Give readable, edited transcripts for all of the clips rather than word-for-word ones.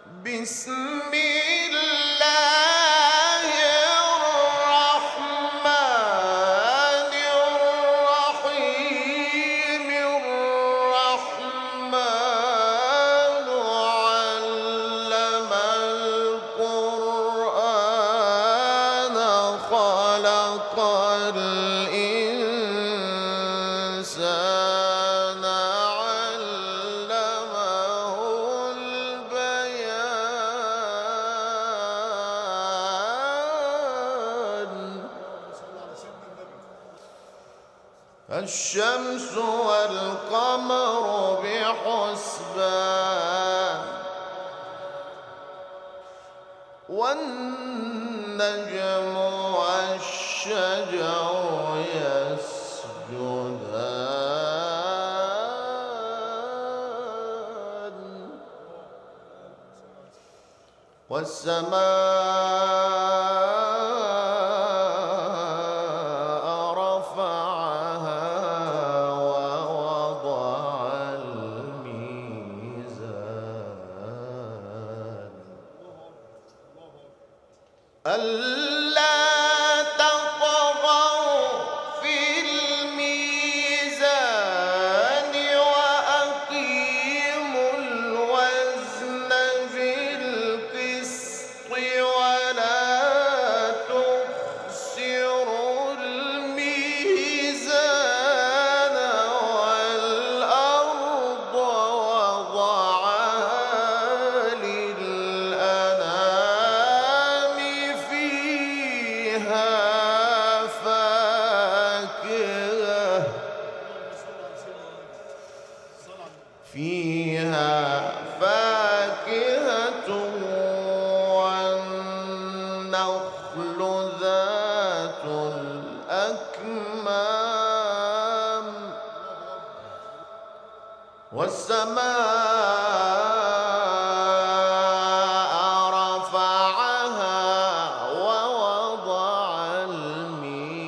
بسم الله الرحمن الرحيم الرحمن علم القرآن خلق الإنسان علمه البيان الشمس والقمر بحسبان والنجم والشجر يسجدان والسماء رفعها ووضع الميزان ألا تطغوا في الميزان وأقيموا الوزن بالقسط ولا تخسروا الميزان والأرض وضعها للأنام فيها فاكهة والنخل ذات الأكمام والسماء رفعها ووضع الميزان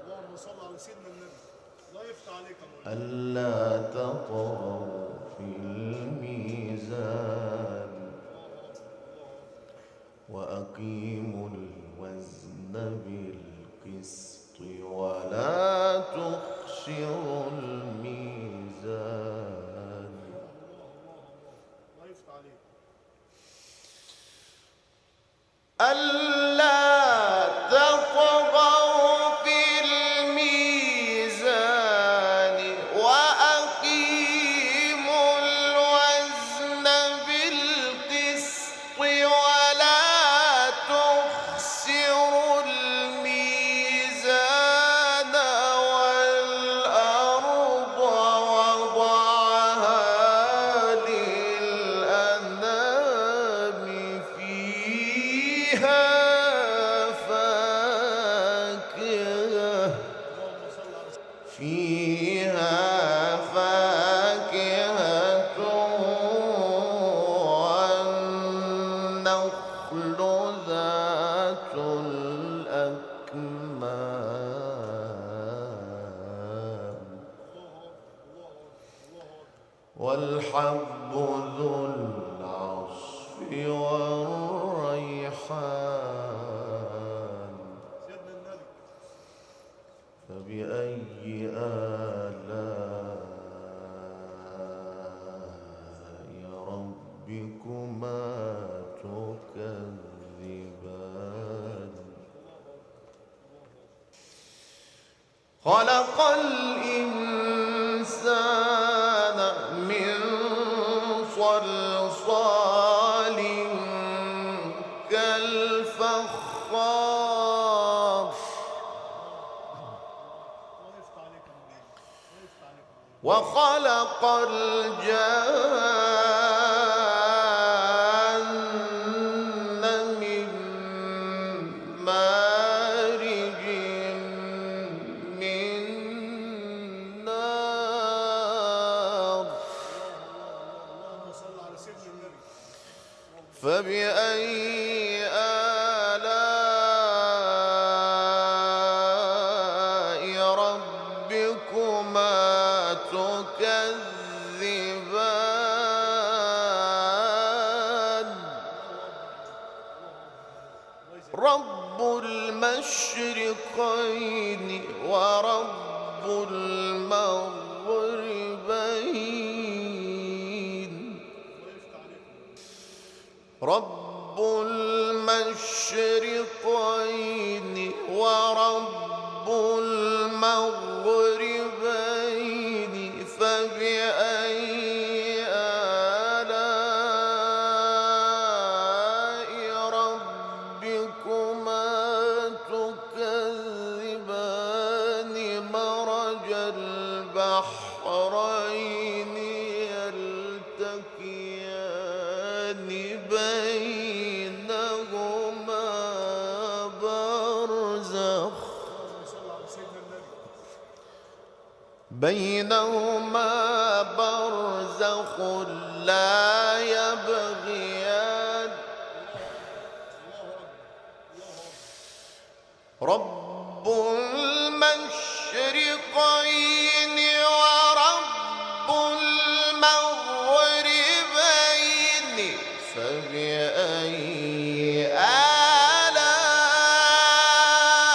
اللهم صل على سيدنا النبي. الله يفتح عليك يا مولانا. ألا تطغوا في الميزان وأقيموا الوزن بالقسط ولا تخسروا الميزان الله يفتح عليك. ألا تطغوا في الميزان وأقيموا الوزن بالقسط ولا تخسروا الميزان والأرض وضعها للأنام فيها فاكهة والنخل ذات الأكمام والحب ذو العصف والريحان سيدنا النبي. فبأي آلاء ربكما تكذبان خلق الإنسان من صلصال كالفخار الله يفتح عليك يا مولانا. الله يفتح عليك يا مولانا. وخلق الجان من مارج من نار اللهم صل على سيدنا النبي. فبأي آلاء ربكما تكذبان المشرقين ورب المغربين رب المشرقين ورب المغربين فبأي آلاء ربكما تكذبان مرج البحرين يلتقيان بينهما برزخ لا يبغيان رب المشرقين ورب المغربين فبأي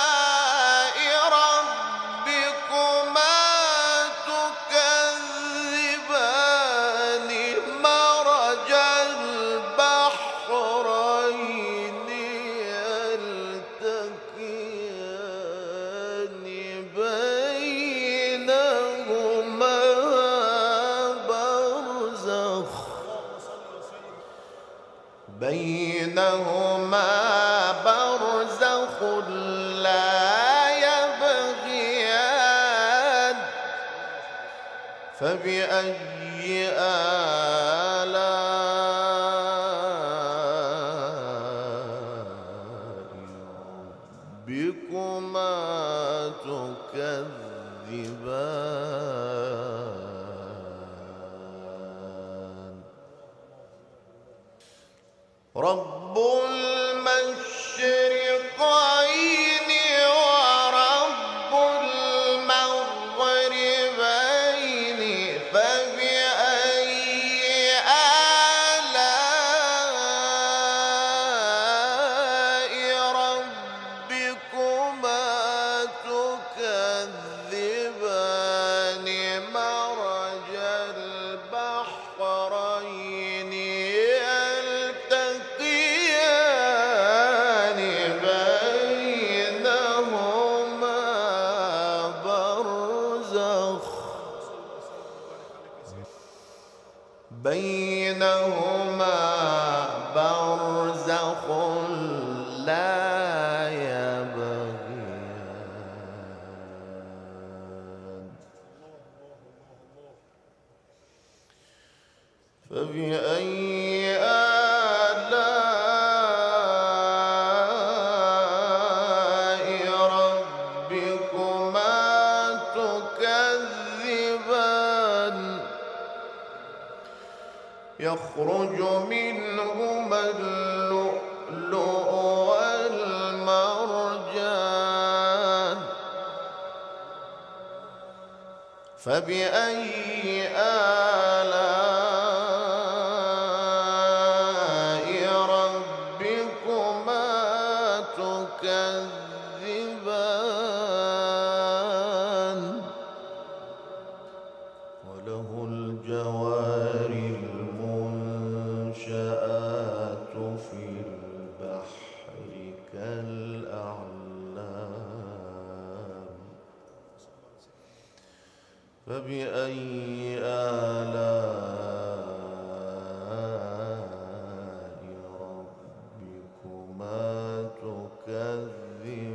آلاء ربكما تكذبان مرج البحرين يلتقيان بينهما برزخ لا يبغيان فبأي آلاء ربكما تكذبان رب المشرقين ورب المغربين فبأي آلاء ربكما تكذبان مرج البحرين بينهما برزخ لا يبغيان فبأي آلاء ربكما تكذبان يخرج منهما اللؤلؤ والمرجان فبأي آلاء ربكما تكذبان وله الجوار المنشآت في البحر كالأعلام فبأي آلاء ربكما تكذبان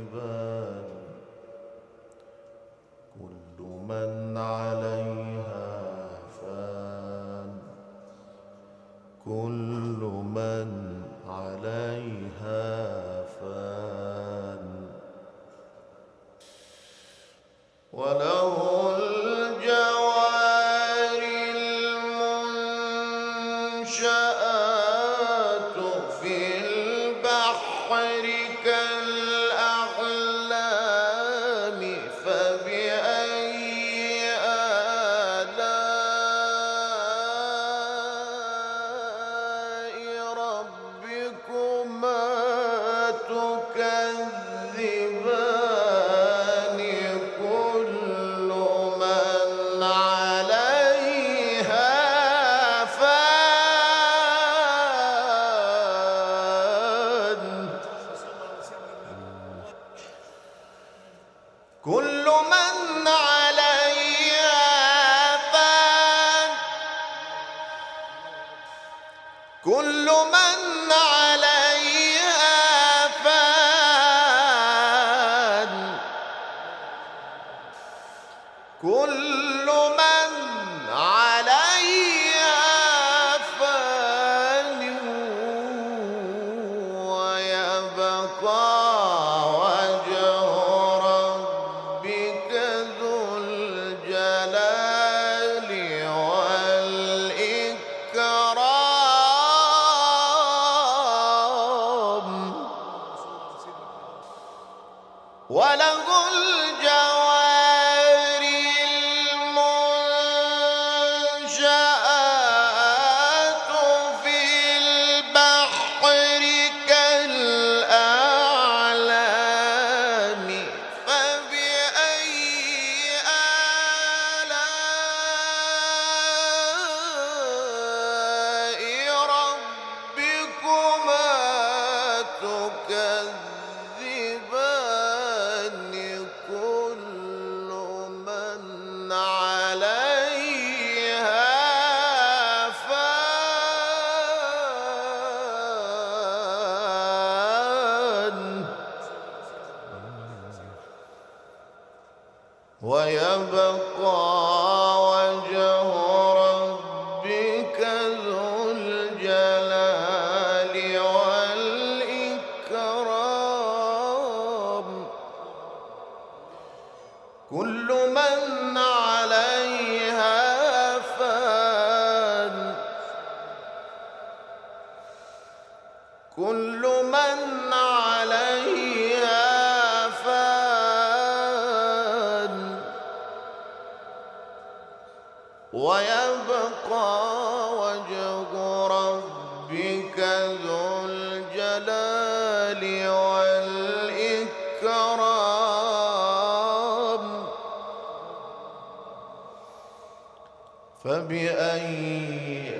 كل من عليها فان كل من عليها فان وله الجوار المنشآت في البحر كالأعلام فبأي آلاء ربكما تكذبان كل من عليها فان كل من عليها فان ويبقى وجه ربك ذو الجلال والإكرام وله الجوار المنشآت في البحر كالأعلام فبأي آلاء ربكما تكذبان كل من عليها فان ويبقى وجه ربك ذو الجلال والإكرام كل من عليها فان كل من عليها فان ويبقى وجه ربك ذو الجلال والإكرام فبأي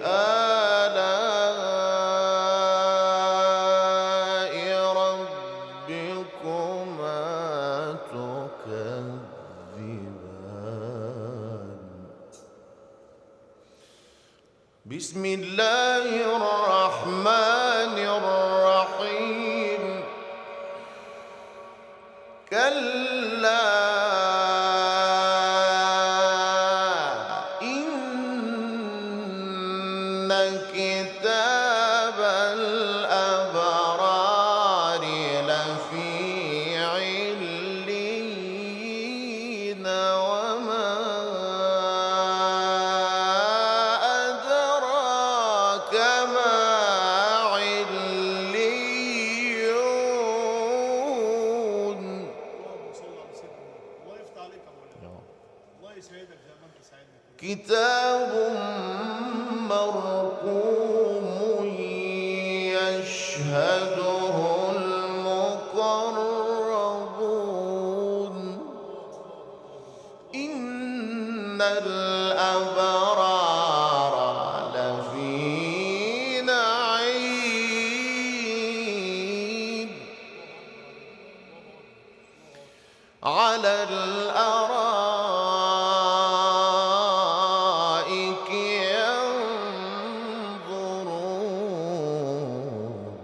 آلاء ربكما تكذبان بسم الله الرحمن الرحيم كلا إن كتاب الأبرار لفي عليين وما أدراك ما عليون اللهم صل على سيدنا النبي. الله يفتح عليك يا مولانا. الله يسعدك زي ما انت سعدنا كده. كتاب مرقوم يشهده المقربون إن الأبرار لفي نعيم على الأرائك ينظرون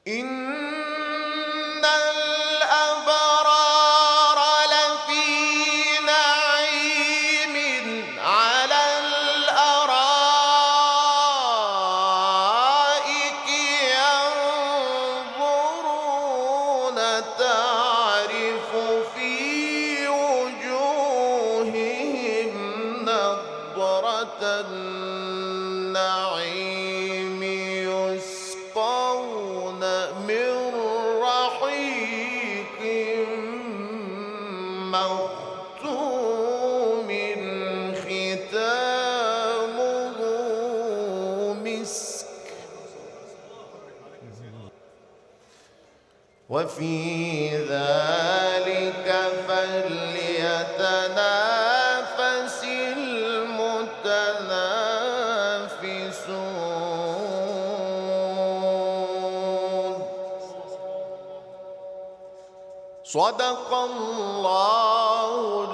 إن الأبرار لفي نعيم على الأرائك ينظرون تعرف في وجوههم نضرة النعيم يسقون من رحيق مختوم ختامه مسك وفي ذلك فليتنافس المتنافسون صدق الله